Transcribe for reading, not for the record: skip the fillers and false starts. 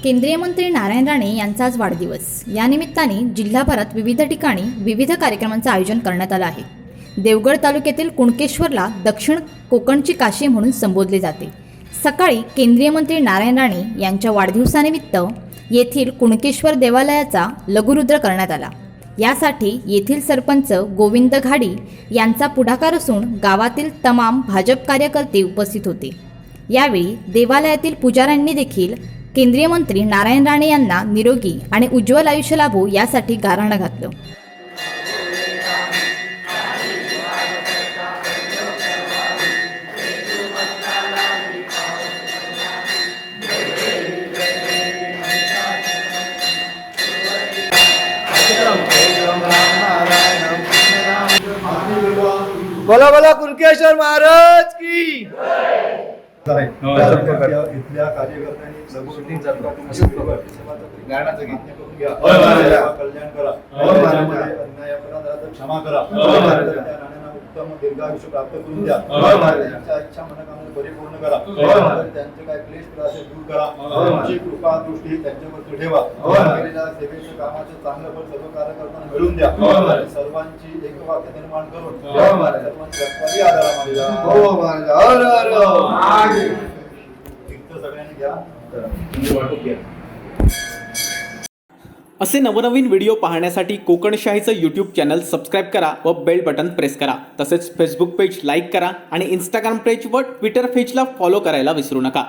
केंद्रीय मंत्री नारायण राणे यांचा आज वाढदिवस. या निमित्ताने जिल्हाभरात विविध ठिकाणी विविध कार्यक्रमांचं आयोजन करण्यात आलं आहे. देवगड तालुक्यातील कुणकेश्वरला दक्षिण कोकणची काशी म्हणून संबोधले जाते. सकाळी केंद्रीय मंत्री नारायण राणे यांच्या वाढदिवसानिमित्त येथील कुणकेश्वर देवालयाचा लघुरुद्र करण्यात आला. यासाठी येथील सरपंच गोविंद घाडी यांचा पुढाकार असून गावातील तमाम भाजप कार्यकर्ते उपस्थित होते. यावेळी देवालयातील पुजाऱ्यांनी देखील केंद्रीय मंत्री नारायण राणे यांना निरोगी आणि उज्ज्वल आयुष्य लाभो यासाठी गाऱ्हाण घातलं. बोला बोला कुणकेश्वर महाराज की इथल्या कार्यकर्त्यांनी कल्याण करा, अन्याय अपराधाचा क्षमा करा, उत्तम दीर्घायुष्य प्राप्त करून द्या, त्यांच्या इच्छा मनोकामना परिपूर्ण करा, त्यांचे काय क्लेश त्रास दूर करा, तुमची कृपा दृष्टी त्यांच्यावर ठेवा, सेवेचं कामाचं चांगलं फळ सर्व कार्यकर्त्यांना मिळून द्या, सर्वांची एकवाक्य निर्माण करून सर्वांची रक्ताची आधार सगळ्यांनी घ्या. असे नवनवीन व्हिडिओ पाहण्यासाठी कोकणशाहीचं यूट्यूब चॅनल सबस्क्राईब करा व बेल बटन प्रेस करा. तसेच फेसबुक पेज लाईक करा आणि इंस्टाग्राम पेज व ट्विटर पेजला फॉलो करायला विसरू नका.